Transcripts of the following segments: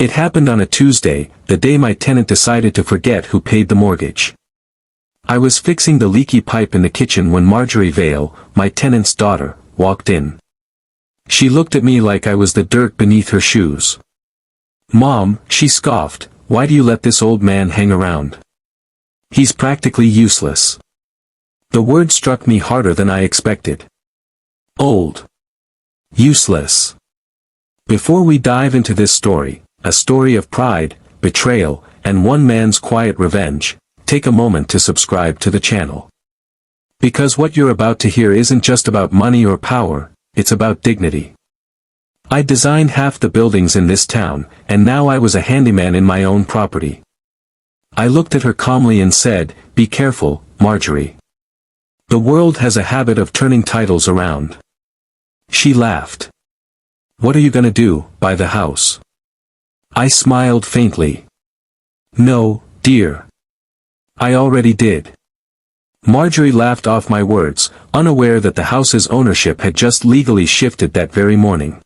It happened on a Tuesday, the day my tenant decided to forget who paid the mortgage. I was fixing the leaky pipe in the kitchen when Marjorie Vale, my tenant's daughter, walked in. She looked at me like I was the dirt beneath her shoes. "Mom," she scoffed, "why do you let this old man hang around? He's practically useless." The word struck me harder than I expected. Old. Useless. Before we dive into this story, a story of pride, betrayal, and one man's quiet revenge, take a moment to subscribe to the channel. Because what you're about to hear isn't just about money or power, it's about dignity. I designed half the buildings in this town, and now I was a handyman in my own property. I looked at her calmly and said, "Be careful, Marjorie. The world has a habit of turning titles around." She laughed. "What are you gonna do, buy the house?" I smiled faintly. "No, dear. I already did." Marjorie laughed off my words, unaware that the house's ownership had just legally shifted that very morning.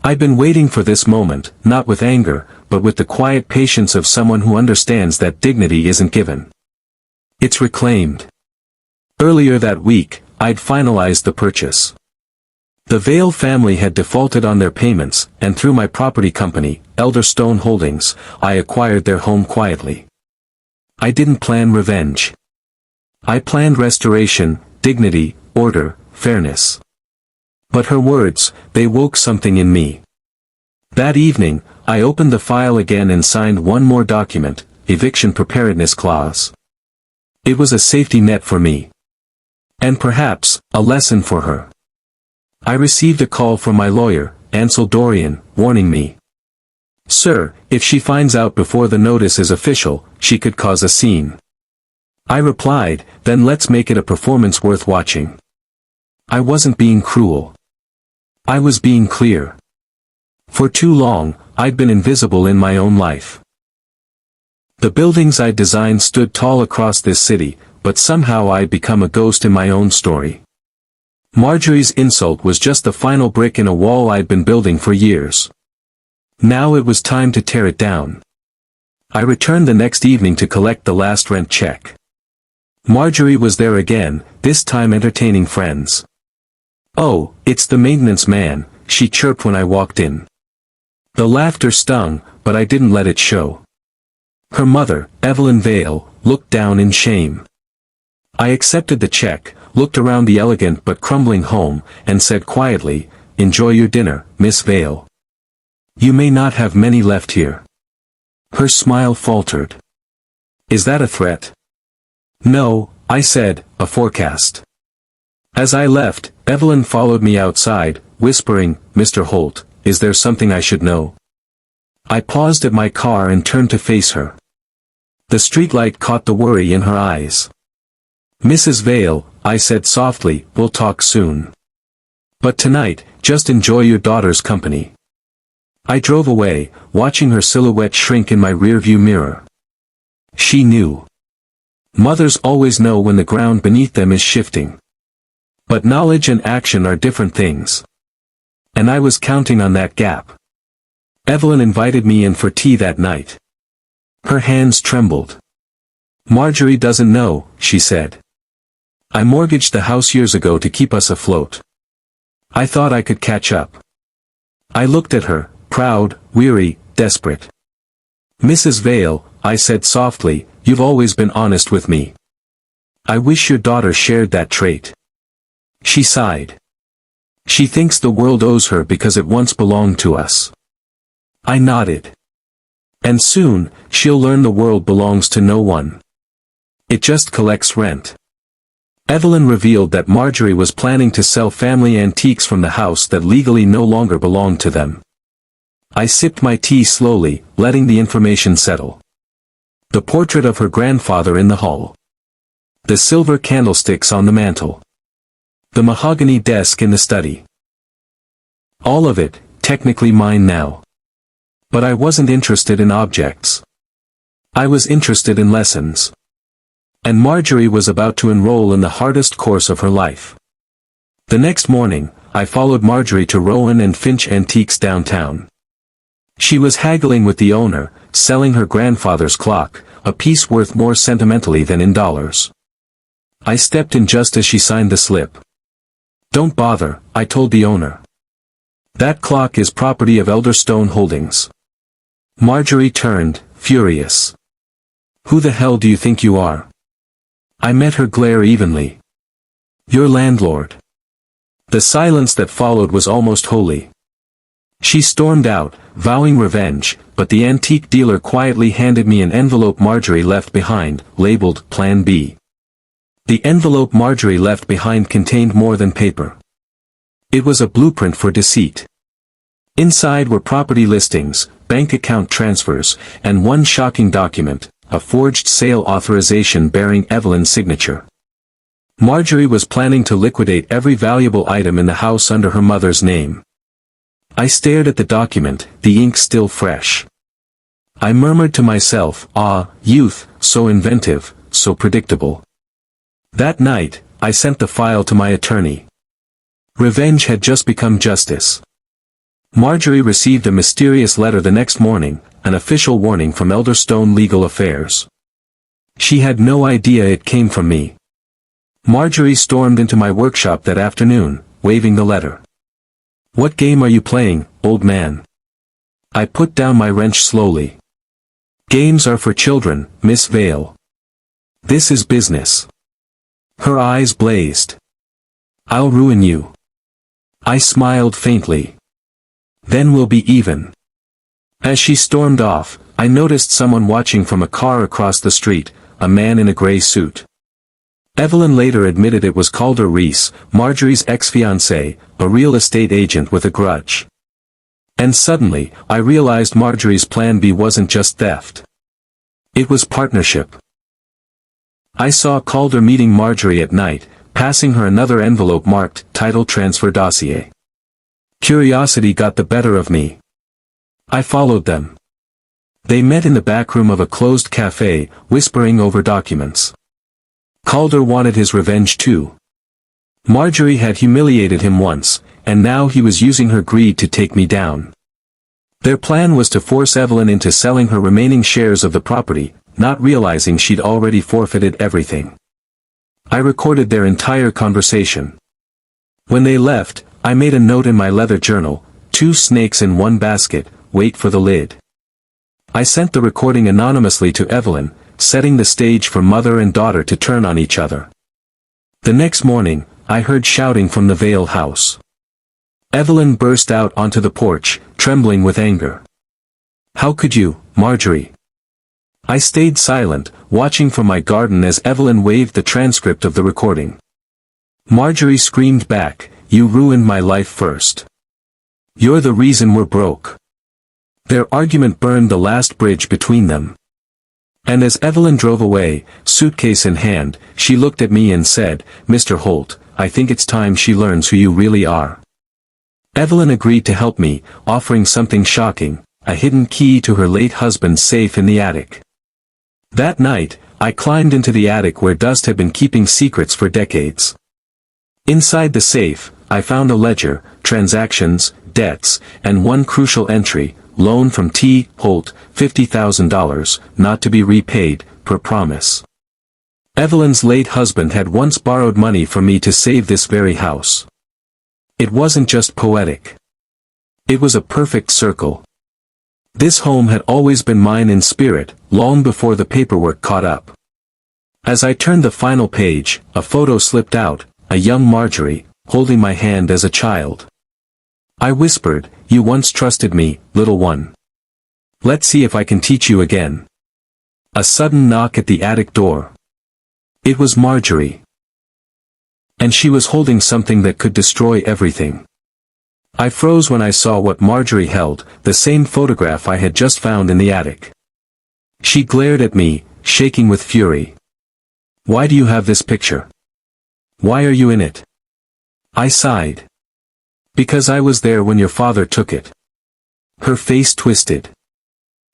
I'd been waiting for this moment, not with anger, but with the quiet patience of someone who understands that dignity isn't given. It's reclaimed. Earlier that week, I'd finalized the purchase. The Vale family had defaulted on their payments, and through my property company, Elderstone Holdings, I acquired their home quietly. I didn't plan revenge. I planned restoration, dignity, order, fairness. But her words, they woke something in me. That evening, I opened the file again and signed one more document, eviction preparedness clause. It was a safety net for me. And perhaps, a lesson for her. I received a call from my lawyer, Ansel Dorian, warning me. "Sir, if she finds out before the notice is official, she could cause a scene." I replied, "Then let's make it a performance worth watching." I wasn't being cruel. I was being clear. For too long, I'd been invisible in my own life. The buildings I designed stood tall across this city, but somehow I'd become a ghost in my own story. Marjorie's insult was just the final brick in a wall I'd been building for years. Now it was time to tear it down. I returned the next evening to collect the last rent check. Marjorie was there again, this time entertaining friends. "Oh, it's the maintenance man," she chirped when I walked in. The laughter stung, but I didn't let it show. Her mother, Evelyn Vale, looked down in shame. I accepted the check, looked around the elegant but crumbling home, and said quietly, "Enjoy your dinner, Miss Vale. You may not have many left here." Her smile faltered. "Is that a threat?" "No," I said, "a forecast." As I left, Evelyn followed me outside, whispering, "Mr. Holt, is there something I should know?" I paused at my car and turned to face her. The streetlight caught the worry in her eyes. "Mrs. Vale," I said softly, "we'll talk soon. But tonight, just enjoy your daughter's company." I drove away, watching her silhouette shrink in my rearview mirror. She knew. Mothers always know when the ground beneath them is shifting. But knowledge and action are different things. And I was counting on that gap. Evelyn invited me in for tea that night. Her hands trembled. "Marjorie doesn't know," she said. "I mortgaged the house years ago to keep us afloat. I thought I could catch up." I looked at her, proud, weary, desperate. "Mrs. Vale," I said softly, "you've always been honest with me. I wish your daughter shared that trait." She sighed. "She thinks the world owes her because it once belonged to us." I nodded. "And soon, she'll learn the world belongs to no one. It just collects rent." Evelyn revealed that Marjorie was planning to sell family antiques from the house that legally no longer belonged to them. I sipped my tea slowly, letting the information settle. The portrait of her grandfather in the hall. The silver candlesticks on the mantel. The mahogany desk in the study. All of it, technically mine now. But I wasn't interested in objects. I was interested in lessons. And Marjorie was about to enroll in the hardest course of her life. The next morning, I followed Marjorie to Rowan and Finch Antiques downtown. She was haggling with the owner, selling her grandfather's clock, a piece worth more sentimentally than in dollars. I stepped in just as she signed the slip. "Don't bother," I told the owner. "That clock is property of Elderstone Holdings." Marjorie turned, furious. "Who the hell do you think you are?" I met her glare evenly. "Your landlord." The silence that followed was almost holy. She stormed out, vowing revenge, but the antique dealer quietly handed me an envelope Marjorie left behind, labeled Plan B. The envelope Marjorie left behind contained more than paper. It was a blueprint for deceit. Inside were property listings, bank account transfers, and one shocking document, a forged sale authorization bearing Evelyn's signature. Marjorie was planning to liquidate every valuable item in the house under her mother's name. I stared at the document, the ink still fresh. I murmured to myself, "Ah, youth, so inventive, so predictable." That night, I sent the file to my attorney. Revenge had just become justice. Marjorie received a mysterious letter the next morning, an official warning from Elderstone Legal Affairs. She had no idea it came from me. Marjorie stormed into my workshop that afternoon, waving the letter. "What game are you playing, old man?" I put down my wrench slowly. "Games are for children, Miss Vale. This is business." Her eyes blazed. "I'll ruin you." I smiled faintly. "Then we'll be even." As she stormed off, I noticed someone watching from a car across the street, a man in a gray suit. Evelyn later admitted it was Calder Reese, Marjorie's ex-fiancé, a real estate agent with a grudge. And suddenly, I realized Marjorie's plan B wasn't just theft. It was partnership. I saw Calder meeting Marjorie at night, passing her another envelope marked, Title Transfer Dossier. Curiosity got the better of me. I followed them. They met in the back room of a closed cafe, whispering over documents. Calder wanted his revenge too. Marjorie had humiliated him once, and now he was using her greed to take me down. Their plan was to force Evelyn into selling her remaining shares of the property, not realizing she'd already forfeited everything. I recorded their entire conversation. When they left, I made a note in my leather journal, 2 snakes in 1 basket, wait for the lid. I sent the recording anonymously to Evelyn, setting the stage for mother and daughter to turn on each other. The next morning, I heard shouting from the Vale house. Evelyn burst out onto the porch, trembling with anger. "How could you, Marjorie?" I stayed silent, watching from my garden as Evelyn waved the transcript of the recording. Marjorie screamed back, "You ruined my life first. You're the reason we're broke." Their argument burned the last bridge between them. And as Evelyn drove away, suitcase in hand, she looked at me and said, "Mr. Holt, I think it's time she learns who you really are." Evelyn agreed to help me, offering something shocking, a hidden key to her late husband's safe in the attic. That night, I climbed into the attic where Dust had been keeping secrets for decades. Inside the safe, I found a ledger, transactions, debts, and one crucial entry, loan from T. Holt, $50,000, not to be repaid, per promise. Evelyn's late husband had once borrowed money from me to save this very house. It wasn't just poetic. It was a perfect circle. This home had always been mine in spirit, long before the paperwork caught up. As I turned the final page, a photo slipped out, a young Marjorie, holding my hand as a child. I whispered, "You once trusted me, little one. Let's see if I can teach you again." A sudden knock at the attic door. It was Marjorie. And she was holding something that could destroy everything. I froze when I saw what Marjorie held, the same photograph I had just found in the attic. She glared at me, shaking with fury. "Why do you have this picture? Why are you in it?" I sighed. "Because I was there when your father took it." Her face twisted.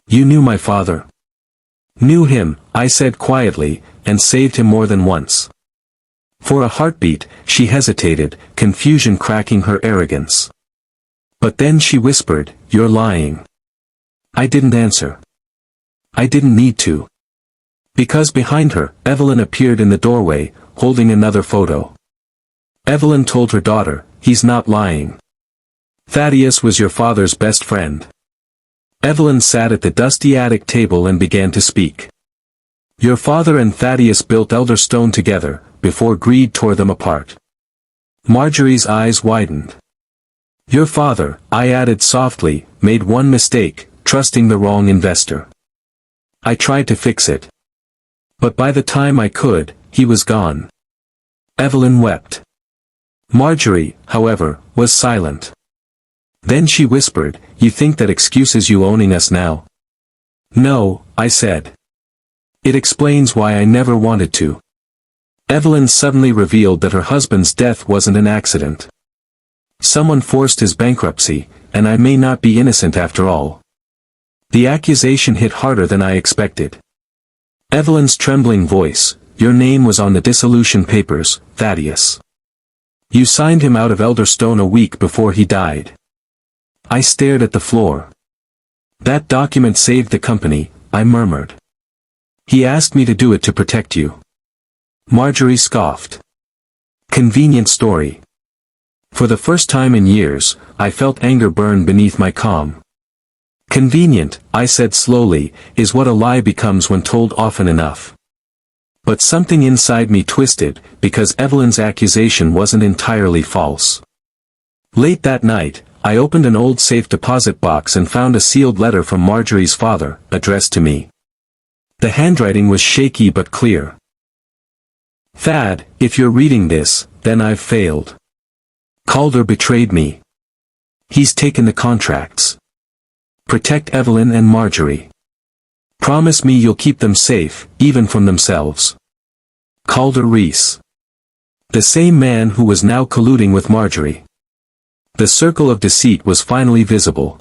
"You knew my father?" "Knew him," I said quietly, "and saved him more than once." For a heartbeat, she hesitated, confusion cracking her arrogance. But then she whispered, "You're lying. I didn't answer. I didn't need to. Because behind her, Evelyn appeared in the doorway, holding another photo. Evelyn told her daughter, "He's not lying. Thaddeus was your father's best friend." Evelyn sat at the dusty attic table and began to speak. "Your father and Thaddeus built Elderstone together, before greed tore them apart." Marjorie's eyes widened. "Your father," I added softly, "made one mistake, trusting the wrong investor. I tried to fix it. But by the time I could, he was gone." Evelyn wept. Marjorie, however, was silent. Then she whispered, "You think that excuses you owning us now?" "No," I said. "It explains why I never wanted to." Evelyn suddenly revealed that her husband's death wasn't an accident. Someone forced his bankruptcy, and I may not be innocent after all. The accusation hit harder than I expected. Evelyn's trembling voice, "Your name was on the dissolution papers, Thaddeus. You signed him out of Elderstone a week before he died." I stared at the floor. "That document saved the company," I murmured. "He asked me to do it to protect you." Marjorie scoffed. "Convenient story." For the first time in years, I felt anger burn beneath my calm. "Convenient," I said slowly, "is what a lie becomes when told often enough." But something inside me twisted, because Evelyn's accusation wasn't entirely false. Late that night, I opened an old safe deposit box and found a sealed letter from Marjorie's father, addressed to me. The handwriting was shaky but clear. "Thad, if you're reading this, then I've failed. Calder betrayed me. He's taken the contracts. Protect Evelyn and Marjorie. Promise me you'll keep them safe, even from themselves. Calder Reese." The same man who was now colluding with Marjorie. The circle of deceit was finally visible.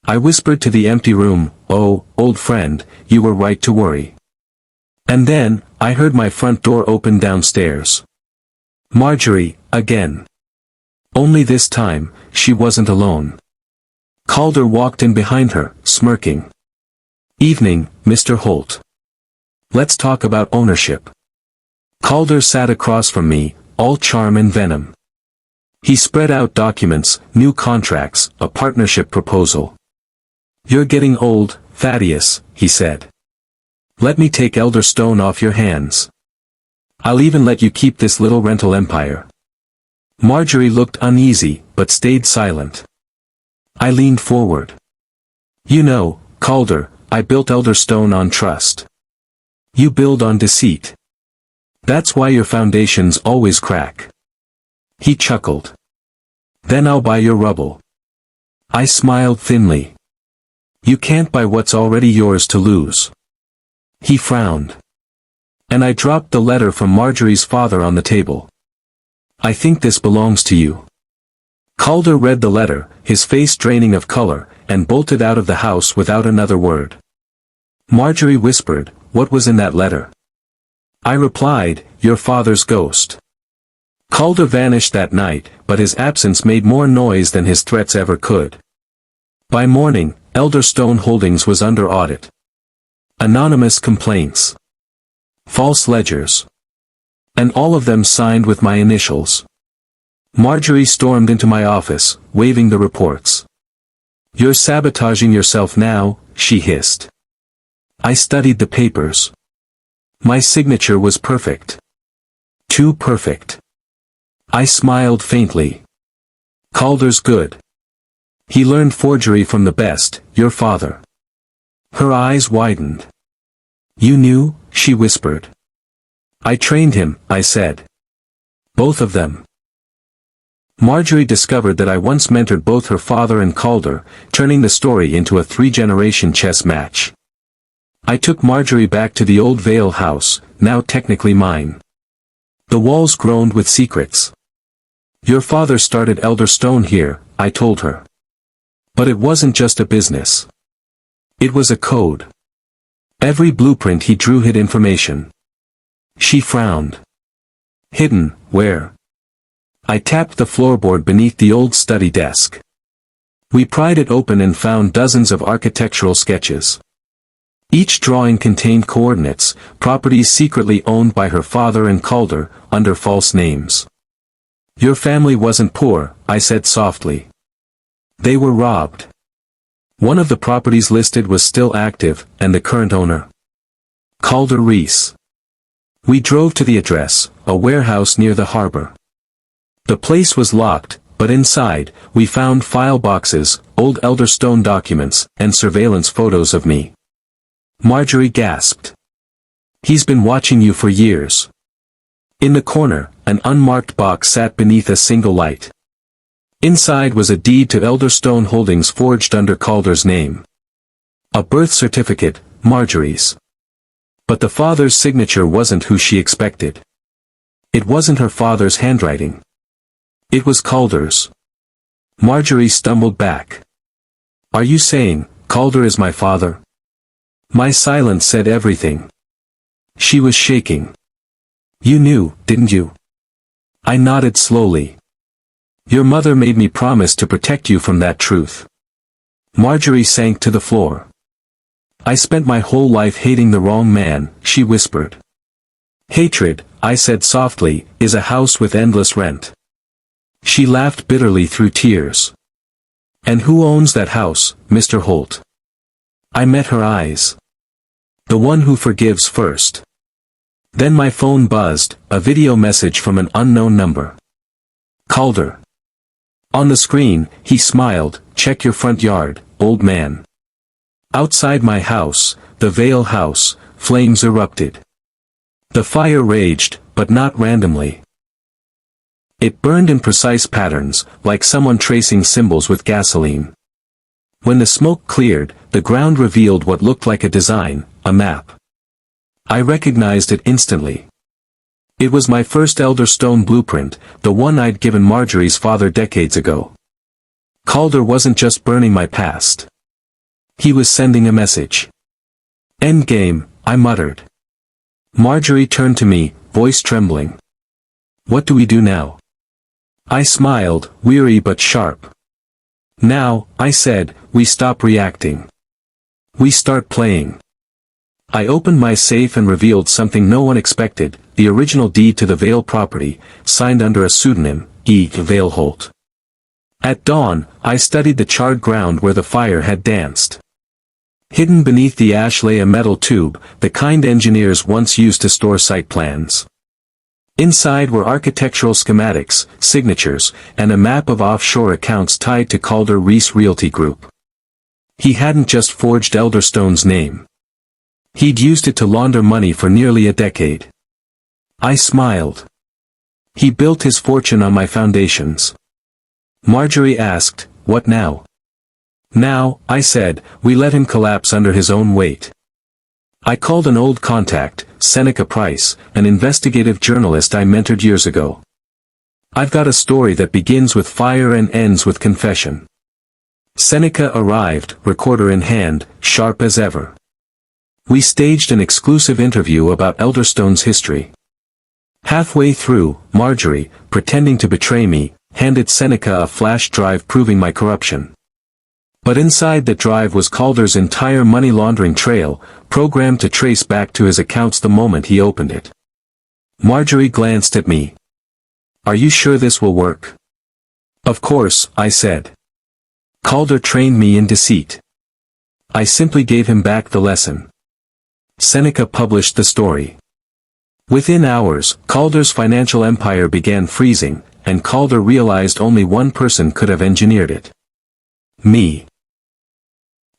I whispered to the empty room, "Oh, old friend, you were right to worry." And then, I heard my front door open downstairs. Marjorie, again. Only this time, she wasn't alone. Calder walked in behind her, smirking. "Evening, Mr. Holt. Let's talk about ownership." Calder sat across from me, all charm and venom. He spread out documents, new contracts, a partnership proposal. "You're getting old, Thaddeus," he said. "Let me take Elderstone off your hands. I'll even let you keep this little rental empire." Marjorie looked uneasy, but stayed silent. I leaned forward. "You know, Calder, I built Elderstone on trust. You build on deceit. That's why your foundations always crack." He chuckled. "Then I'll buy your rubble." I smiled thinly. "You can't buy what's already yours to lose." He frowned. And I dropped the letter from Marjorie's father on the table. "I think this belongs to you." Calder read the letter, his face draining of color, and bolted out of the house without another word. Marjorie whispered, "What was in that letter?" I replied, "Your father's ghost." Calder vanished that night, but his absence made more noise than his threats ever could. By morning, Elderstone Holdings was under audit. Anonymous complaints. False ledgers. And all of them signed with my initials. Marjorie stormed into my office, waving the reports. "You're sabotaging yourself now," she hissed. I studied the papers. My signature was perfect. Too perfect. I smiled faintly. "Calder's good. He learned forgery from the best, your father." Her eyes widened. "You knew?" she whispered. "I trained him," I said. "Both of them." Marjorie discovered that I once mentored both her father and Calder, turning the story into a three-generation chess match. I took Marjorie back to the old Vale house, now technically mine. The walls groaned with secrets. "Your father started Elderstone here," I told her. "But it wasn't just a business. It was a code. Every blueprint he drew hid information." She frowned. "Hidden, where?" I tapped the floorboard beneath the old study desk. We pried it open and found dozens of architectural sketches. Each drawing contained coordinates, properties secretly owned by her father and Calder, under false names. Your family wasn't poor, I said softly. They were robbed. One of the properties listed was still active, and the current owner? Calder Reese. We drove to the address, a warehouse near the harbor. The place was locked, but inside, we found file boxes, old Elderstone documents, and surveillance photos of me. Marjorie gasped. He's been watching you for years. In the corner, an unmarked box sat beneath a single light. Inside was a deed to Elderstone Holdings forged under Calder's name. A birth certificate, Marjorie's. But the father's signature wasn't who she expected. It wasn't her father's handwriting. It was Calder's. Marjorie stumbled back. Are you saying, Calder is my father? My silence said everything. She was shaking. You knew, didn't you? I nodded slowly. Your mother made me promise to protect you from that truth. Marjorie sank to the floor. I spent my whole life hating the wrong man, she whispered. Hatred, I said softly, is a house with endless rent. She laughed bitterly through tears. And who owns that house, Mr. Holt? I met her eyes. The one who forgives first. Then my phone buzzed, a video message from an unknown number. Calder. On the screen, he smiled, check your front yard, old man. Outside my house, the Vale house, flames erupted. The fire raged, but not randomly. It burned in precise patterns, like someone tracing symbols with gasoline. When the smoke cleared, the ground revealed what looked like a design, a map. I recognized it instantly. It was my first Elderstone blueprint, the one I'd given Marjorie's father decades ago. Calder wasn't just burning my past. He was sending a message. Endgame, I muttered. Marjorie turned to me, voice trembling. What do we do now? I smiled, weary but sharp. Now, I said, we stop reacting. We start playing. I opened my safe and revealed something no one expected, the original deed to the Vale property, signed under a pseudonym, E. Vale Holt. At dawn, I studied the charred ground where the fire had danced. Hidden beneath the ash lay a metal tube, the kind engineers once used to store site plans. Inside were architectural schematics, signatures, and a map of offshore accounts tied to Calder Reese Realty Group. He hadn't just forged Elderstone's name. He'd used it to launder money for nearly a decade. I smiled. He built his fortune on my foundations. Marjorie asked, what now? Now, I said, we let him collapse under his own weight. I called an old contact, Seneca Price, an investigative journalist I mentored years ago. I've got a story that begins with fire and ends with confession. Seneca arrived, recorder in hand, sharp as ever. We staged an exclusive interview about Elderstone's history. Halfway through, Marjorie, pretending to betray me, handed Seneca a flash drive proving my corruption. But inside that drive was Calder's entire money laundering trail, programmed to trace back to his accounts the moment he opened it. Marjorie glanced at me. Are you sure this will work? Of course, I said. Calder trained me in deceit. I simply gave him back the lesson. Seneca published the story. Within hours, Calder's financial empire began freezing, and Calder realized only one person could have engineered it. Me.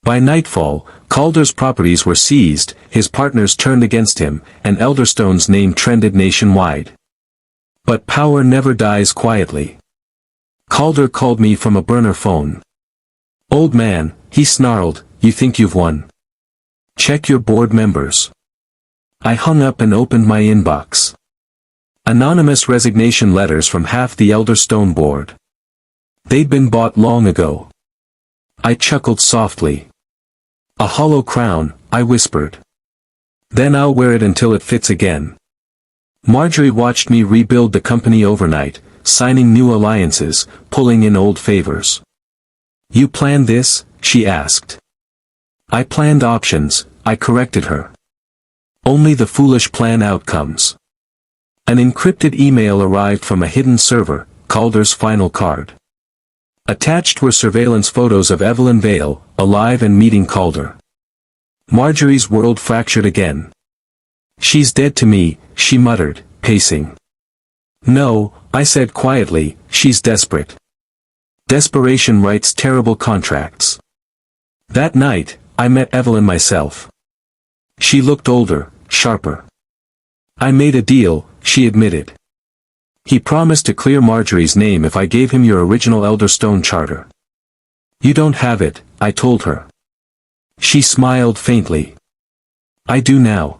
By nightfall, Calder's properties were seized, his partners turned against him, and Elderstone's name trended nationwide. But power never dies quietly. Calder called me from a burner phone. Old man, he snarled, you think you've won? Check your board members. I hung up and opened my inbox. Anonymous resignation letters from half the Elderstone board. They'd been bought long ago. I chuckled softly. A hollow crown, I whispered. Then I'll wear it until it fits again. Marjorie watched me rebuild the company overnight, signing new alliances, pulling in old favors. You planned this? She asked. I planned options, I corrected her. Only the foolish plan outcomes. An encrypted email arrived from a hidden server, Calder's final card. Attached were surveillance photos of Evelyn Vale, alive and meeting Calder. Marjorie's world fractured again. She's dead to me, she muttered, pacing. No, I said quietly, she's desperate. Desperation writes terrible contracts. That night, I met Evelyn myself. She looked older, sharper. I made a deal, she admitted. He promised to clear Marjorie's name if I gave him your original Elderstone charter. You don't have it, I told her. She smiled faintly. I do now.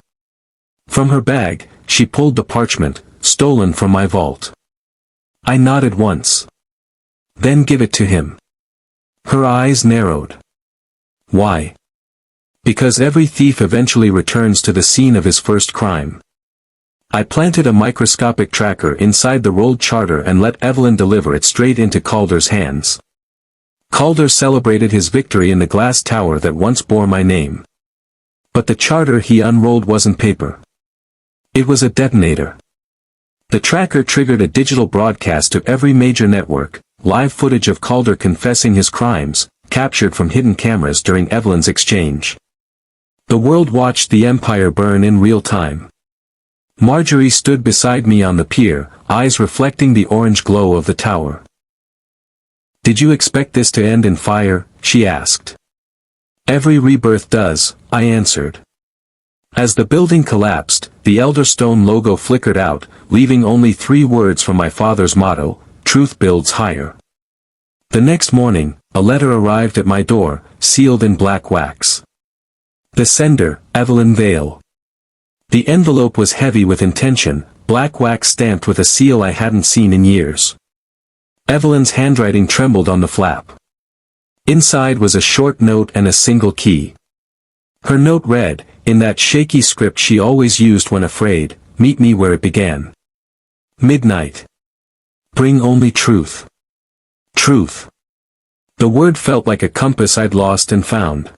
From her bag, she pulled the parchment, stolen from my vault. I nodded once. Then give it to him. Her eyes narrowed. Why? Because every thief eventually returns to the scene of his first crime. I planted a microscopic tracker inside the rolled charter and let Evelyn deliver it straight into Calder's hands. Calder celebrated his victory in the glass tower that once bore my name. But the charter he unrolled wasn't paper. It was a detonator. The tracker triggered a digital broadcast to every major network, live footage of Calder confessing his crimes, captured from hidden cameras during Evelyn's exchange. The world watched the empire burn in real time. Marjorie stood beside me on the pier, eyes reflecting the orange glow of the tower. Did you expect this to end in fire? She asked. Every rebirth does, I answered. As the building collapsed, the Elderstone logo flickered out, leaving only 3 words from my father's motto, truth builds higher. The next morning, a letter arrived at my door, sealed in black wax. The sender, Evelyn Vale. The envelope was heavy with intention, black wax stamped with a seal I hadn't seen in years. Evelyn's handwriting trembled on the flap. Inside was a short note and a single key. Her note read, in that shaky script she always used when afraid, meet me where it began. Midnight. Bring only truth. Truth. The word felt like a compass I'd lost and found.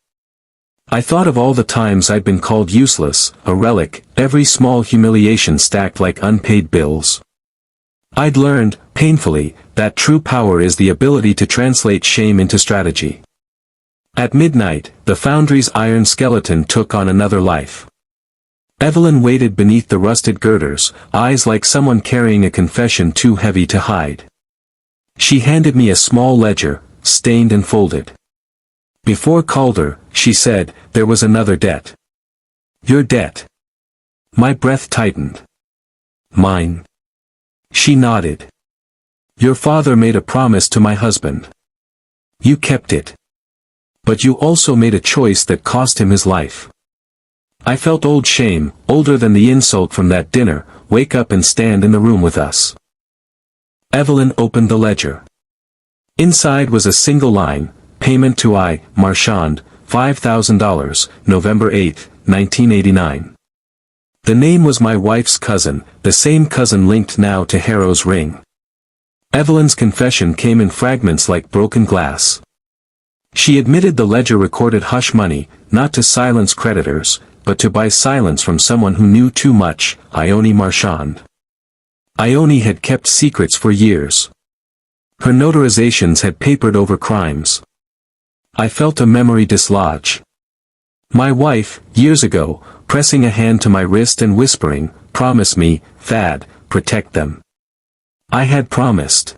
I thought of all the times I'd been called useless, a relic, every small humiliation stacked like unpaid bills. I'd learned, painfully, that true power is the ability to translate shame into strategy. At midnight, the foundry's iron skeleton took on another life. Evelyn waited beneath the rusted girders, eyes like someone carrying a confession too heavy to hide. She handed me a small ledger, stained and folded. Before Calder, she said, there was another debt. Your debt. My breath tightened. Mine. She nodded. Your father made a promise to my husband. You kept it. But you also made a choice that cost him his life. I felt old shame, older than the insult from that dinner, wake up and stand in the room with us. Evelyn opened the ledger. Inside was a single line, payment to I, Marchand, $5,000, November 8, 1989. The name was my wife's cousin, the same cousin linked now to Harrow's ring. Evelyn's confession came in fragments like broken glass. She admitted the ledger recorded hush money, not to silence creditors, but to buy silence from someone who knew too much, Ione Marchand. Ione had kept secrets for years. Her notarizations had papered over crimes. I felt a memory dislodge. My wife, years ago, pressing a hand to my wrist and whispering, promise me, Thad, protect them. I had promised.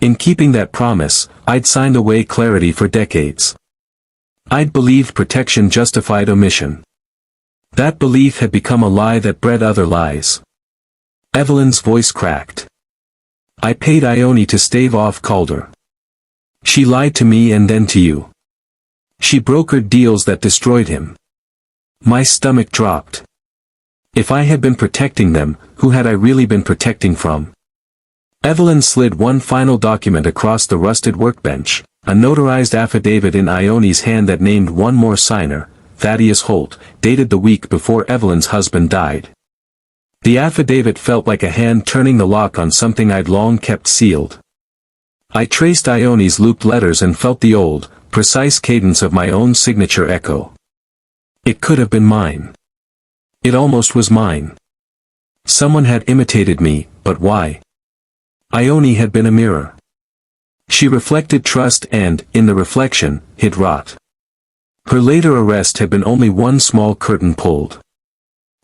In keeping that promise, I'd signed away clarity for decades. I'd believed protection justified omission. That belief had become a lie that bred other lies. Evelyn's voice cracked. I paid Ione to stave off Calder. She lied to me and then to you. She brokered deals that destroyed him. My stomach dropped. If I had been protecting them, who had I really been protecting from? Evelyn slid one final document across the rusted workbench, a notarized affidavit in Ione's hand that named one more signer, Thaddeus Holt, dated the week before Evelyn's husband died. The affidavit felt like a hand turning the lock on something I'd long kept sealed. I traced Ione's looped letters and felt the old, precise cadence of my own signature echo. It could have been mine. It almost was mine. Someone had imitated me, but why? Ione had been a mirror. She reflected trust and, in the reflection, hid rot. Her later arrest had been only one small curtain pulled.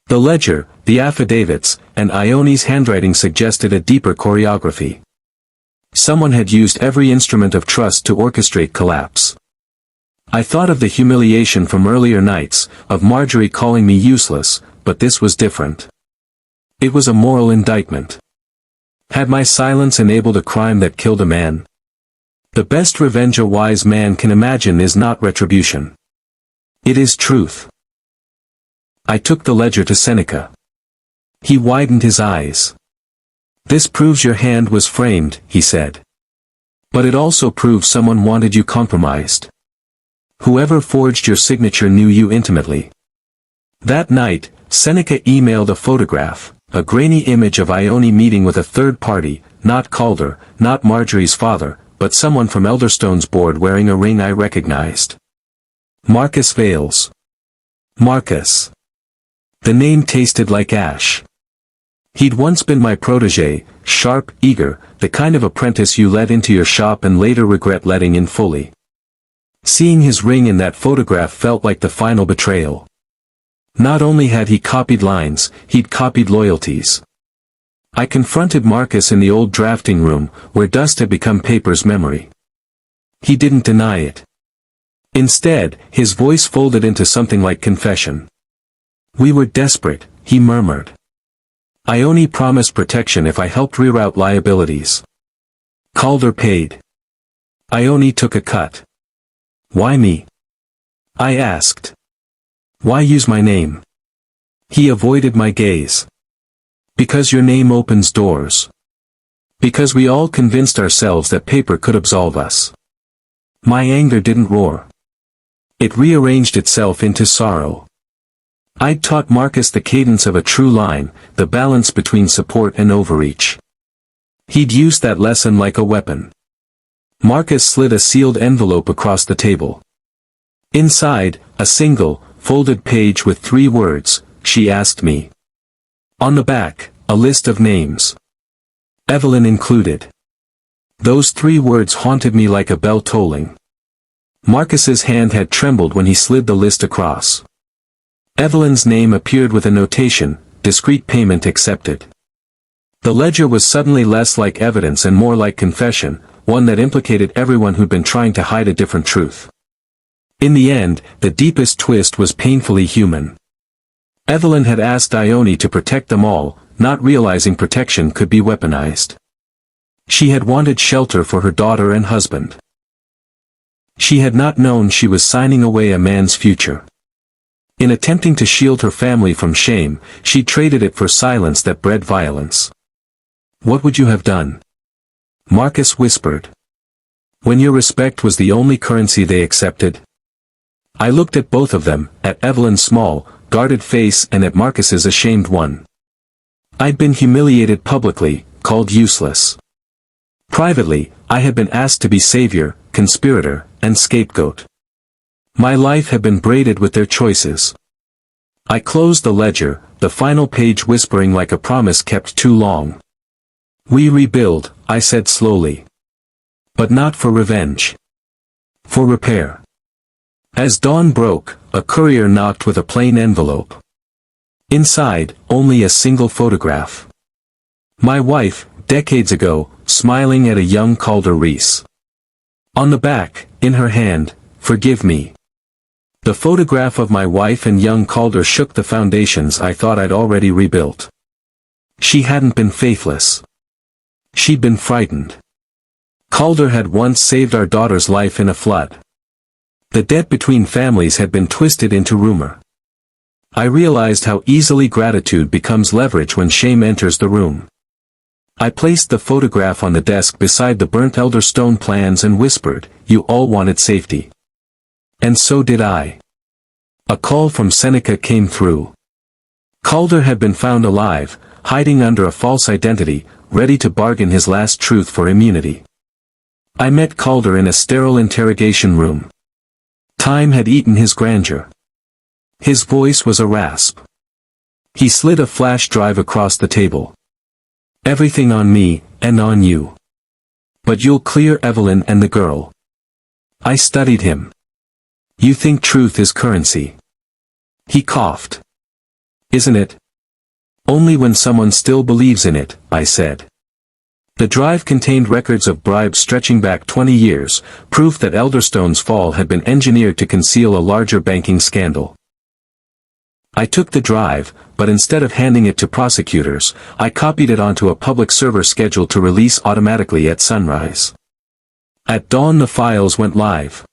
The ledger, the affidavits, and Ione's handwriting suggested a deeper choreography. Someone had used every instrument of trust to orchestrate collapse. I thought of the humiliation from earlier nights, of Marjorie calling me useless, but this was different. It was a moral indictment. Had my silence enabled a crime that killed a man? The best revenge a wise man can imagine is not retribution. It is truth. I took the ledger to Seneca. He widened his eyes. "This proves your hand was framed," he said. "But it also proves someone wanted you compromised. Whoever forged your signature knew you intimately." That night, Seneca emailed a photograph, a grainy image of Ione meeting with a third party, not Calder, not Marjorie's father, but someone from Elderstone's board wearing a ring I recognized. Marcus Vales. Marcus. The name tasted like ash. He'd once been my protégé, sharp, eager, the kind of apprentice you let into your shop and later regret letting in fully. Seeing his ring in that photograph felt like the final betrayal. Not only had he copied lines, he'd copied loyalties. I confronted Marcus in the old drafting room, where dust had become paper's memory. He didn't deny it. Instead, his voice folded into something like confession. "We were desperate," he murmured. "Ione promised protection if I helped reroute liabilities. Calder paid. Ione took a cut. Why me?" I asked. "Why use my name?" He avoided my gaze. "Because your name opens doors. Because we all convinced ourselves that paper could absolve us." My anger didn't roar. It rearranged itself into sorrow. I'd taught Marcus the cadence of a true line, the balance between support and overreach. He'd used that lesson like a weapon. Marcus slid a sealed envelope across the table. Inside, a single, folded page with 3 words, "She asked me." On the back, a list of names. Evelyn included. Those 3 words haunted me like a bell tolling. Marcus's hand had trembled when he slid the list across. Evelyn's name appeared with a notation, "Discreet payment accepted." The ledger was suddenly less like evidence and more like confession, one that implicated everyone who'd been trying to hide a different truth. In the end, the deepest twist was painfully human. Evelyn had asked Ione to protect them all, not realizing protection could be weaponized. She had wanted shelter for her daughter and husband. She had not known she was signing away a man's future. In attempting to shield her family from shame, she traded it for silence that bred violence. "What would you have done?" Marcus whispered. "When your respect was the only currency they accepted?" I looked at both of them, at Evelyn's small, guarded face and at Marcus's ashamed one. I'd been humiliated publicly, called useless. Privately, I had been asked to be savior, conspirator, and scapegoat. My life had been braided with their choices. I closed the ledger, the final page whispering like a promise kept too long. "We rebuild," I said slowly. "But not for revenge. For repair." As dawn broke, a courier knocked with a plain envelope. Inside, only a single photograph. My wife, decades ago, smiling at a young Calder Reese. On the back, in her hand, "Forgive me." The photograph of my wife and young Calder shook the foundations I thought I'd already rebuilt. She hadn't been faithless. She'd been frightened. Calder had once saved our daughter's life in a flood. The debt between families had been twisted into rumor. I realized how easily gratitude becomes leverage when shame enters the room. I placed the photograph on the desk beside the burnt Elderstone plans and whispered, "You all wanted safety. And so did I." A call from Seneca came through. Calder had been found alive, hiding under a false identity, ready to bargain his last truth for immunity. I met Calder in a sterile interrogation room. Time had eaten his grandeur. His voice was a rasp. He slid a flash drive across the table. Everything on me, and on you. But you'll clear Evelyn and the girl. I studied him. You think truth is currency. He coughed. Isn't it? Only when someone still believes in it, I said. The drive contained records of bribes stretching back 20 years, proof that Elderstone's fall had been engineered to conceal a larger banking scandal. I took the drive, but instead of handing it to prosecutors, I copied it onto a public server scheduled to release automatically at sunrise. At dawn the files went live.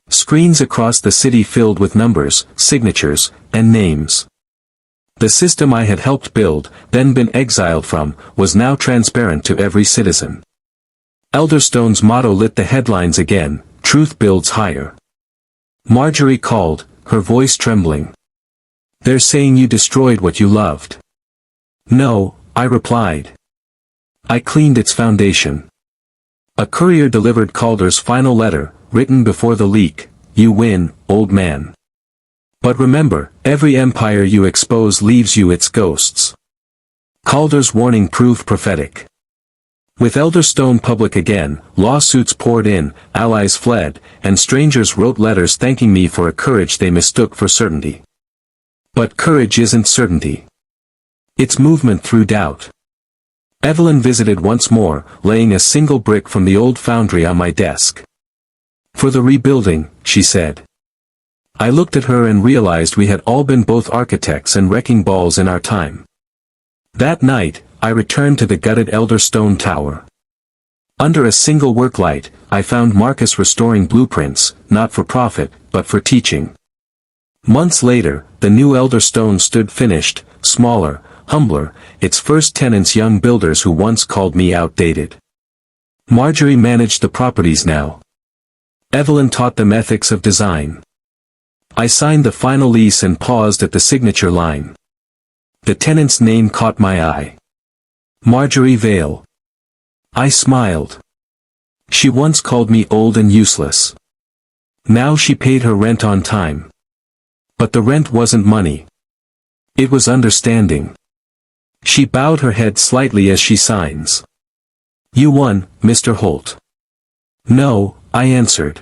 Screens across the city filled with numbers, signatures, and names. The system I had helped build, then been exiled from, was now transparent to every citizen. Elderstone's motto lit the headlines again, "Truth builds higher." Marjorie called, her voice trembling. "They're saying you destroyed what you loved." "No," I replied. "I cleaned its foundation." A courier delivered Calder's final letter, written before the leak, "You win, old man. But remember, every empire you expose leaves you its ghosts." Calder's warning proved prophetic. With Elderstone public again, lawsuits poured in, allies fled, and strangers wrote letters thanking me for a courage they mistook for certainty. But courage isn't certainty. It's movement through doubt. Evelyn visited once more, laying a single brick from the old foundry on my desk. "For the rebuilding," she said. I looked at her and realized we had all been both architects and wrecking balls in our time. That night, I returned to the gutted Elderstone Tower. Under a single work light, I found Marcus restoring blueprints, not for profit, but for teaching. Months later, the new Elderstone stood finished, smaller, humbler, its first tenants young builders who once called me outdated. Marjorie managed the properties now. Evelyn taught them ethics of design. I signed the final lease and paused at the signature line. The tenant's name caught my eye. Marjorie Vale. I smiled. She once called me old and useless. Now she paid her rent on time. But the rent wasn't money. It was understanding. She bowed her head slightly as she signs. "You won, Mr. Holt." "No," I answered.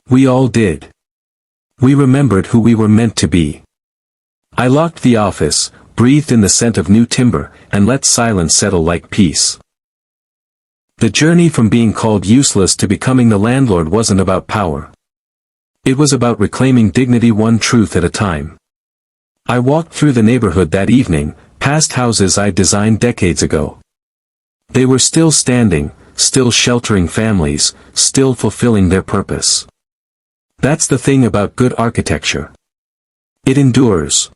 "We all did. We remembered who we were meant to be." I locked the office, breathed in the scent of new timber, and let silence settle like peace. The journey from being called useless to becoming the landlord wasn't about power. It was about reclaiming dignity one truth at a time. I walked through the neighborhood that evening, past houses I designed decades ago. They were still standing, still sheltering families, still fulfilling their purpose. That's the thing about good architecture. It endures.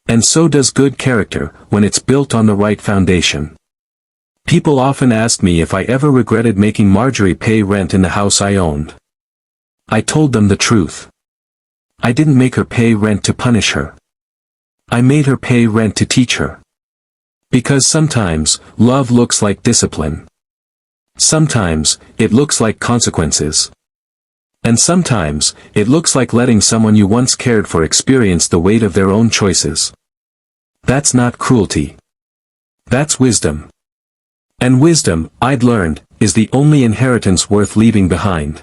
And so does good character, when it's built on the right foundation. People often ask me if I ever regretted making Marjorie pay rent in the house I owned. I told them the truth. I didn't make her pay rent to punish her. I made her pay rent to teach her. Because sometimes, love looks like discipline. Sometimes, it looks like consequences. And sometimes, it looks like letting someone you once cared for experience the weight of their own choices. That's not cruelty. That's wisdom. And wisdom, I'd learned, is the only inheritance worth leaving behind.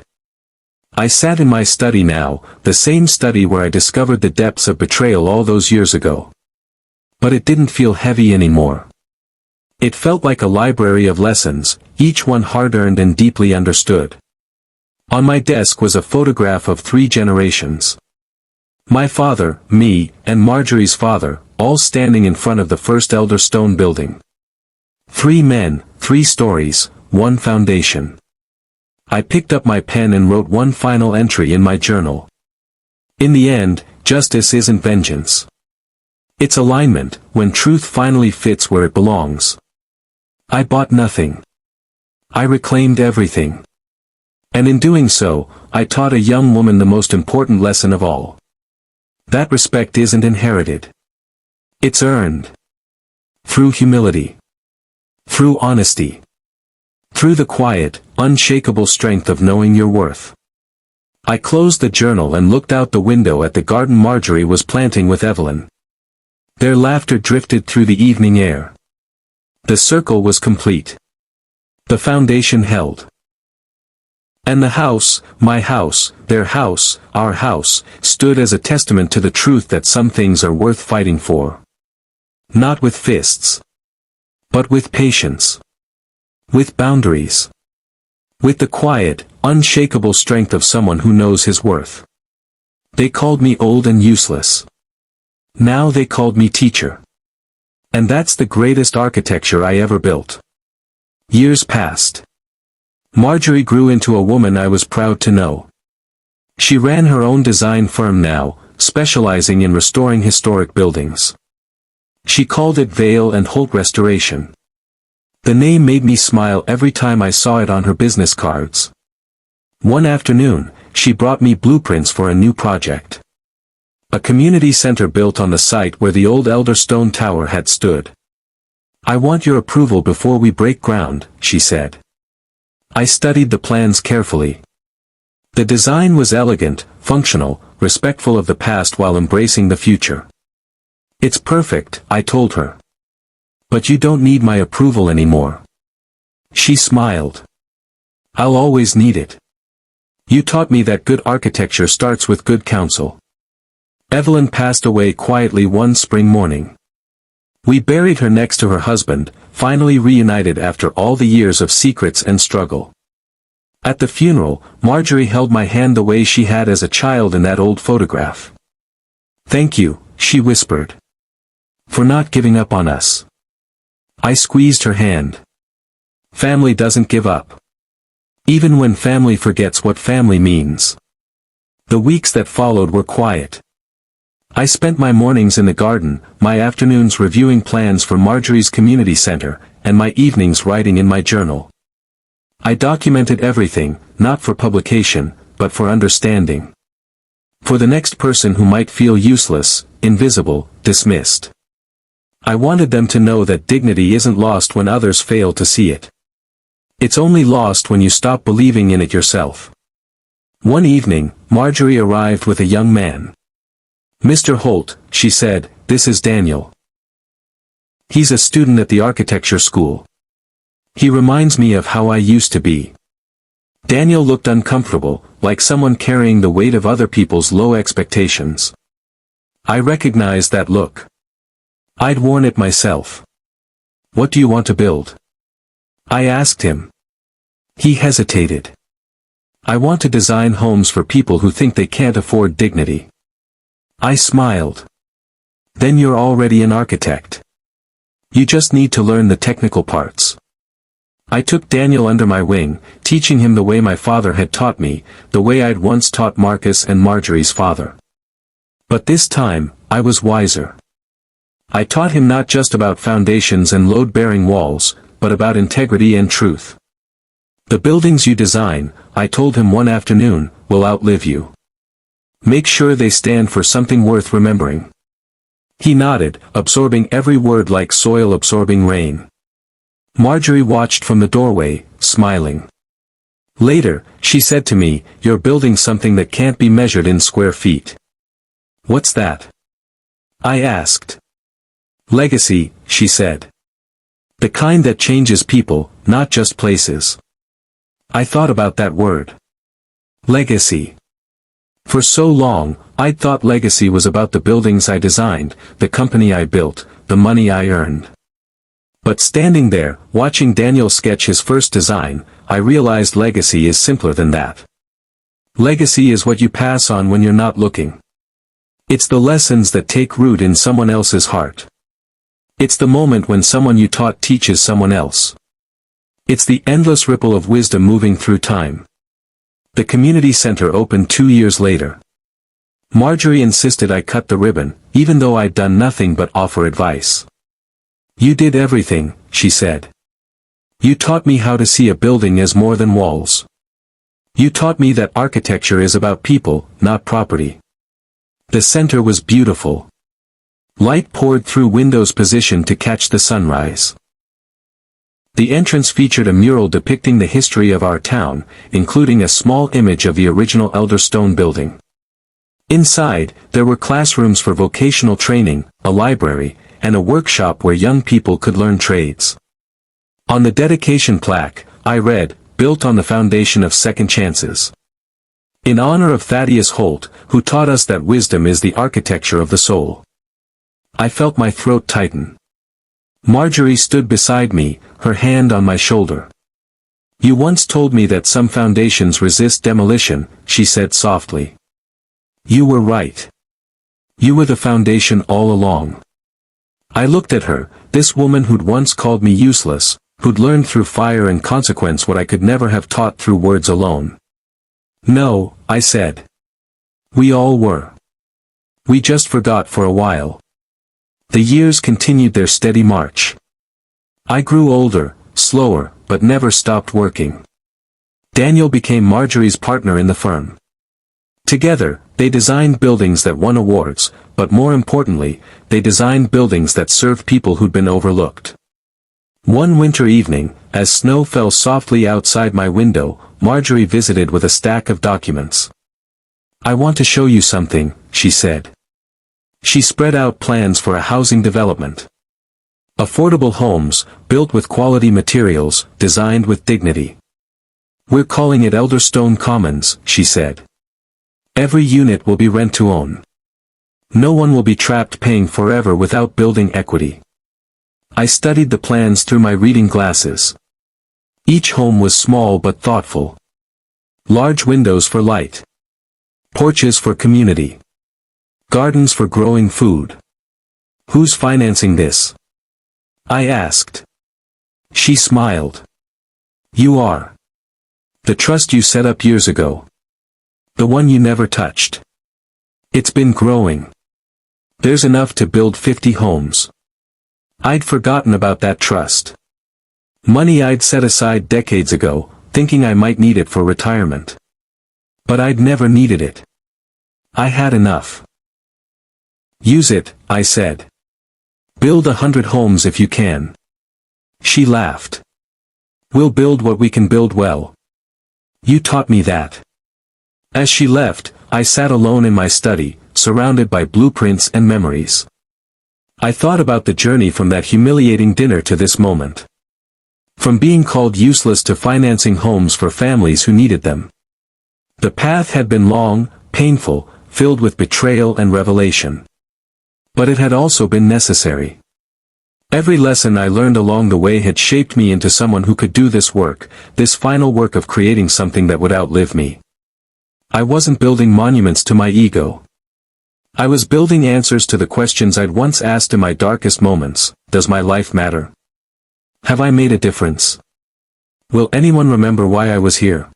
I sat in my study now, the same study where I discovered the depths of betrayal all those years ago. But it didn't feel heavy anymore. It felt like a library of lessons, each one hard-earned and deeply understood. On my desk was a photograph of 3 generations. My father, me, and Marjorie's father, all standing in front of the first Elderstone building. 3 men, 3 stories, 1 foundation. I picked up my pen and wrote one final entry in my journal. In the end, justice isn't vengeance. It's alignment, when truth finally fits where it belongs. I bought nothing. I reclaimed everything. And in doing so, I taught a young woman the most important lesson of all. That respect isn't inherited. It's earned. Through humility. Through honesty. Through the quiet, unshakable strength of knowing your worth. I closed the journal and looked out the window at the garden Marjorie was planting with Evelyn. Their laughter drifted through the evening air. The circle was complete. The foundation held. And the house, my house, their house, our house, stood as a testament to the truth that some things are worth fighting for. Not with fists. But with patience. With boundaries. With the quiet, unshakable strength of someone who knows his worth. They called me old and useless. Now they called me teacher. And that's the greatest architecture I ever built. Years passed. Marjorie grew into a woman I was proud to know. She ran her own design firm now, specializing in restoring historic buildings. She called it Vale and Holt Restoration. The name made me smile every time I saw it on her business cards. One afternoon, she brought me blueprints for a new project. A community center built on the site where the old Elder Stone Tower had stood. "I want your approval before we break ground," she said. I studied the plans carefully. The design was elegant, functional, respectful of the past while embracing the future. "It's perfect," I told her. "But you don't need my approval anymore." She smiled. "I'll always need it. You taught me that good architecture starts with good counsel." Evelyn passed away quietly one spring morning. We buried her next to her husband, finally reunited after all the years of secrets and struggle. At the funeral, Marjorie held my hand the way she had as a child in that old photograph. "Thank you," she whispered. "For not giving up on us." I squeezed her hand. Family doesn't give up. Even when family forgets what family means. The weeks that followed were quiet. I spent my mornings in the garden, my afternoons reviewing plans for Marjorie's community center, and my evenings writing in my journal. I documented everything, not for publication, but for understanding. For the next person who might feel useless, invisible, dismissed. I wanted them to know that dignity isn't lost when others fail to see it. It's only lost when you stop believing in it yourself. One evening, Marjorie arrived with a young man. "Mr. Holt," she said, "this is Daniel. He's a student at the architecture school. He reminds me of how I used to be." Daniel looked uncomfortable, like someone carrying the weight of other people's low expectations. I recognized that look. I'd worn it myself. "What do you want to build?" I asked him. He hesitated. "I want to design homes for people who think they can't afford dignity." I smiled. "Then you're already an architect. You just need to learn the technical parts." I took Daniel under my wing, teaching him the way my father had taught me, the way I'd once taught Marcus and Marjorie's father. But this time, I was wiser. I taught him not just about foundations and load-bearing walls, but about integrity and truth. "The buildings you design," I told him one afternoon, "will outlive you. Make sure they stand for something worth remembering." He nodded, absorbing every word like soil absorbing rain. Marjorie watched from the doorway, smiling. Later, she said to me, "You're building something that can't be measured in square feet." "What's that?" I asked. "Legacy," she said. "The kind that changes people, not just places." I thought about that word. Legacy. For so long, I'd thought legacy was about the buildings I designed, the company I built, the money I earned. But standing there, watching Daniel sketch his first design, I realized legacy is simpler than that. Legacy is what you pass on when you're not looking. It's the lessons that take root in someone else's heart. It's the moment when someone you taught teaches someone else. It's the endless ripple of wisdom moving through time. The community center opened 2 years later. Marjorie insisted I cut the ribbon, even though I'd done nothing but offer advice. "You did everything," she said. "You taught me how to see a building as more than walls. You taught me that architecture is about people, not property." The center was beautiful. Light poured through windows positioned to catch the sunrise. The entrance featured a mural depicting the history of our town, including a small image of the original elder stone building. Inside, there were classrooms for vocational training, a library, and a workshop where young people could learn trades. On the dedication plaque, I read, "Built on the foundation of second chances." In honor of Thaddeus Holt, who taught us that wisdom is the architecture of the soul. I felt my throat tighten. Marjorie stood beside me, her hand on my shoulder. "You once told me that some foundations resist demolition," she said softly. "You were right. You were the foundation all along." I looked at her, this woman who'd once called me useless, who'd learned through fire and consequence what I could never have taught through words alone. "No," I said. "We all were. We just forgot for a while." The years continued their steady march. I grew older, slower, but never stopped working. Daniel became Marjorie's partner in the firm. Together, they designed buildings that won awards, but more importantly, they designed buildings that served people who'd been overlooked. One winter evening, as snow fell softly outside my window, Marjorie visited with a stack of documents. "I want to show you something," she said. She spread out plans for a housing development. Affordable homes, built with quality materials, designed with dignity. "We're calling it Elderstone Commons," she said. "Every unit will be rent to own. No one will be trapped paying forever without building equity." I studied the plans through my reading glasses. Each home was small but thoughtful. Large windows for light. Porches for community. Gardens for growing food. "Who's financing this?" I asked. She smiled. "You are. The trust you set up years ago. The one you never touched. It's been growing. There's enough to build 50 homes." I'd forgotten about that trust. Money I'd set aside decades ago, thinking I might need it for retirement. But I'd never needed it. I had enough. "Use it," I said. "Build 100 homes if you can." She laughed. "We'll build what we can build well. You taught me that." As she left, I sat alone in my study, surrounded by blueprints and memories. I thought about the journey from that humiliating dinner to this moment. From being called useless to financing homes for families who needed them. The path had been long, painful, filled with betrayal and revelation. But it had also been necessary. Every lesson I learned along the way had shaped me into someone who could do this work, this final work of creating something that would outlive me. I wasn't building monuments to my ego. I was building answers to the questions I'd once asked in my darkest moments. Does my life matter? Have I made a difference? Will anyone remember why I was here?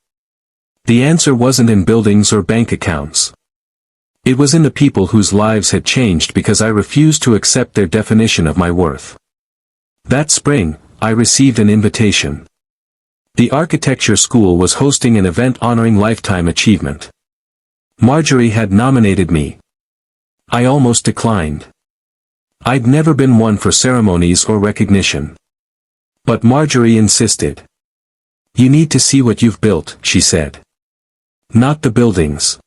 The answer wasn't in buildings or bank accounts. It was in the people whose lives had changed because I refused to accept their definition of my worth. That spring, I received an invitation. The architecture school was hosting an event honoring lifetime achievement. Marjorie had nominated me. I almost declined. I'd never been one for ceremonies or recognition. But Marjorie insisted. "You need to see what you've built," she said. "Not the buildings.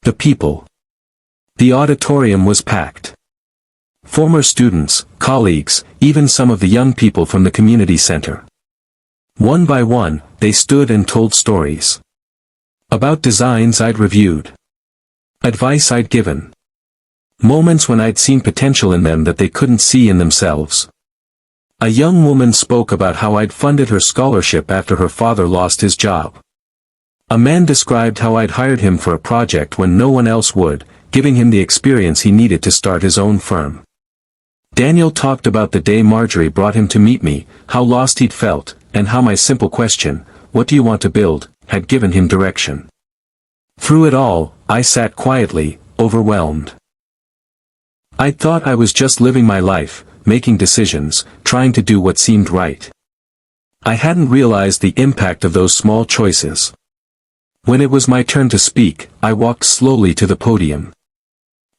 The people." The auditorium was packed. Former students, colleagues, even some of the young people from the community center. One by one, they stood and told stories. About designs I'd reviewed. Advice I'd given. Moments when I'd seen potential in them that they couldn't see in themselves. A young woman spoke about how I'd funded her scholarship after her father lost his job. A man described how I'd hired him for a project when no one else would, giving him the experience he needed to start his own firm. Daniel talked about the day Marjorie brought him to meet me, how lost he'd felt, and how my simple question, "What do you want to build?" had given him direction. Through it all, I sat quietly, overwhelmed. I thought I was just living my life, making decisions, trying to do what seemed right. I hadn't realized the impact of those small choices. When it was my turn to speak, I walked slowly to the podium.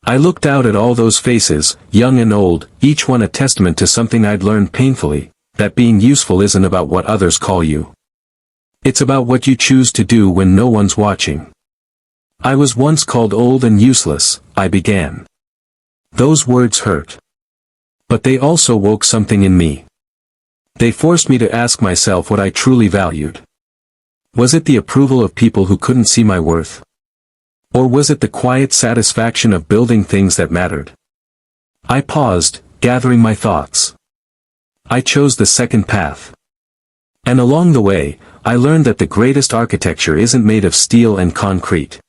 I looked out at all those faces, young and old, each one a testament to something I'd learned painfully, that being useful isn't about what others call you. It's about what you choose to do when no one's watching. I was once called old and useless, I began. Those words hurt. But they also woke something in me. They forced me to ask myself what I truly valued. Was it the approval of people who couldn't see my worth? Or was it the quiet satisfaction of building things that mattered? I paused, gathering my thoughts. I chose the second path. And along the way, I learned that the greatest architecture isn't made of steel and concrete.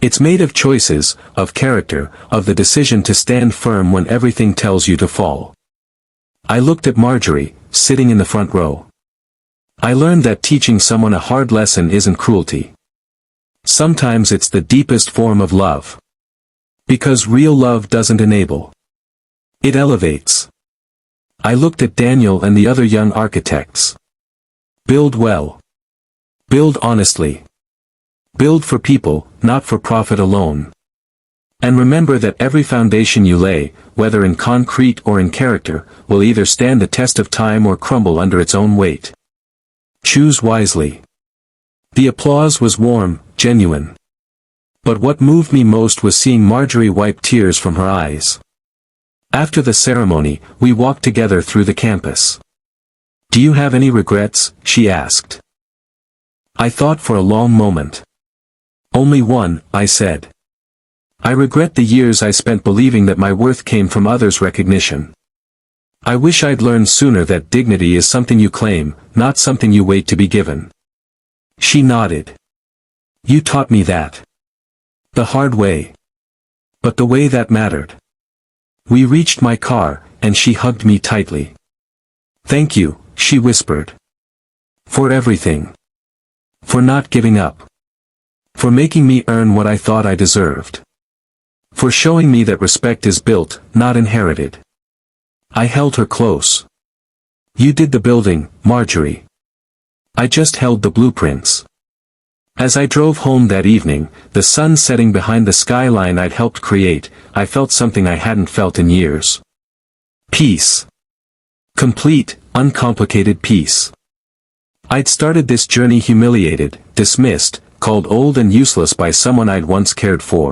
It's made of choices, of character, of the decision to stand firm when everything tells you to fall. I looked at Marjorie, sitting in the front row. I learned that teaching someone a hard lesson isn't cruelty. Sometimes it's the deepest form of love. Because real love doesn't enable. It elevates. I looked at Daniel and the other young architects. Build well. Build honestly. Build for people, not for profit alone. And remember that every foundation you lay, whether in concrete or in character, will either stand the test of time or crumble under its own weight. Choose wisely. The applause was warm, genuine. But what moved me most was seeing Marjorie wipe tears from her eyes. After the ceremony, we walked together through the campus. "Do you have any regrets?" she asked. I thought for a long moment. "Only one," I said. "I regret the years I spent believing that my worth came from others' recognition. I wish I'd learned sooner that dignity is something you claim, not something you wait to be given." She nodded. "You taught me that. The hard way. But the way that mattered." We reached my car, and she hugged me tightly. "Thank you," she whispered. "For everything. For not giving up. For making me earn what I thought I deserved. For showing me that respect is built, not inherited." I held her close. "You did the building, Marjorie. I just held the blueprints." As I drove home that evening, the sun setting behind the skyline I'd helped create, I felt something I hadn't felt in years. Peace. Complete, uncomplicated peace. I'd started this journey humiliated, dismissed, called old and useless by someone I'd once cared for.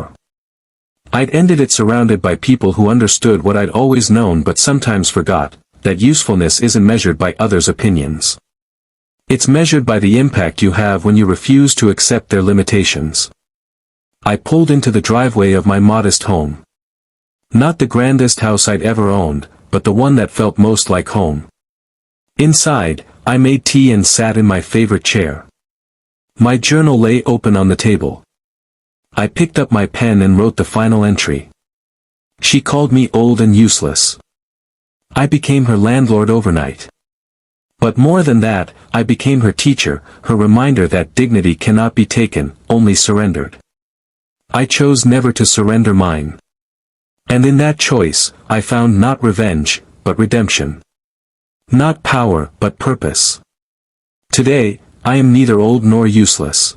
I'd ended it surrounded by people who understood what I'd always known but sometimes forgot, that usefulness isn't measured by others' opinions. It's measured by the impact you have when you refuse to accept their limitations. I pulled into the driveway of my modest home. Not the grandest house I'd ever owned, but the one that felt most like home. Inside, I made tea and sat in my favorite chair. My journal lay open on the table. I picked up my pen and wrote the final entry. She called me old and useless. I became her landlord overnight. But more than that, I became her teacher, her reminder that dignity cannot be taken, only surrendered. I chose never to surrender mine. And in that choice, I found not revenge, but redemption. Not power, but purpose. Today, I am neither old nor useless.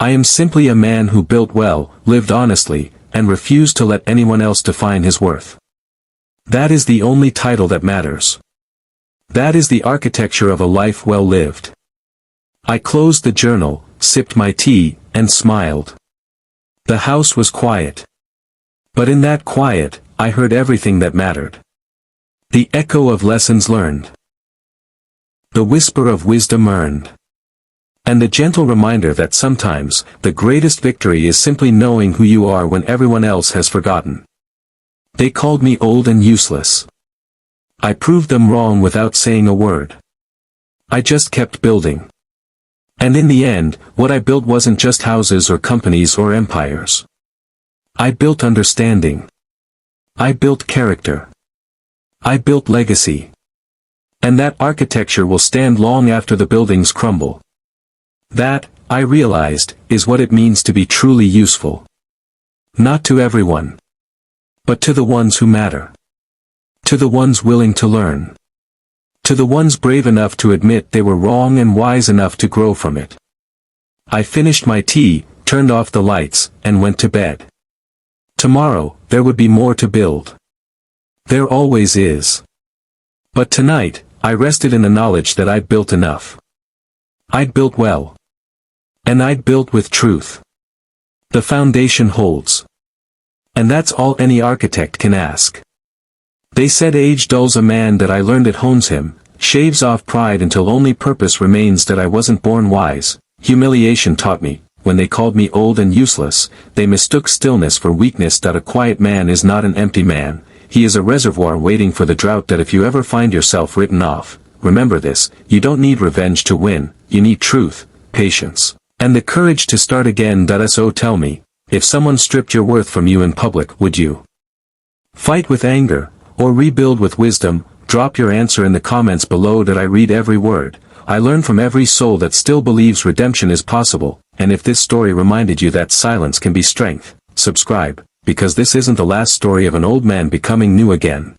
I am simply a man who built well, lived honestly, and refused to let anyone else define his worth. That is the only title that matters. That is the architecture of a life well lived. I closed the journal, sipped my tea, and smiled. The house was quiet. But in that quiet, I heard everything that mattered. The echo of lessons learned. The whisper of wisdom earned. And the gentle reminder that sometimes, the greatest victory is simply knowing who you are when everyone else has forgotten. They called me old and useless. I proved them wrong without saying a word. I just kept building. And in the end, what I built wasn't just houses or companies or empires. I built understanding. I built character. I built legacy. And that architecture will stand long after the buildings crumble. That, I realized, is what it means to be truly useful. Not to everyone. But to the ones who matter. To the ones willing to learn. To the ones brave enough to admit they were wrong and wise enough to grow from it. I finished my tea, turned off the lights, and went to bed. Tomorrow, there would be more to build. There always is. But tonight, I rested in the knowledge that I'd built enough. I'd built well. And I'd built with truth. The foundation holds. And that's all any architect can ask. They said age dulls a man, that I learned it hones him, shaves off pride until only purpose remains, that I wasn't born wise. Humiliation taught me, when they called me old and useless, they mistook stillness for weakness. That a quiet man is not an empty man, he is a reservoir waiting for the drought. That if you ever find yourself written off, remember this: you don't need revenge to win, you need truth, patience, and the courage to start again. So tell me, if someone stripped your worth from you in public, would you fight with anger, or rebuild with wisdom? Drop your answer in the comments below. That I read every word. I learn from every soul that still believes redemption is possible. And if this story reminded you that silence can be strength, subscribe, because this isn't the last story of an old man becoming new again.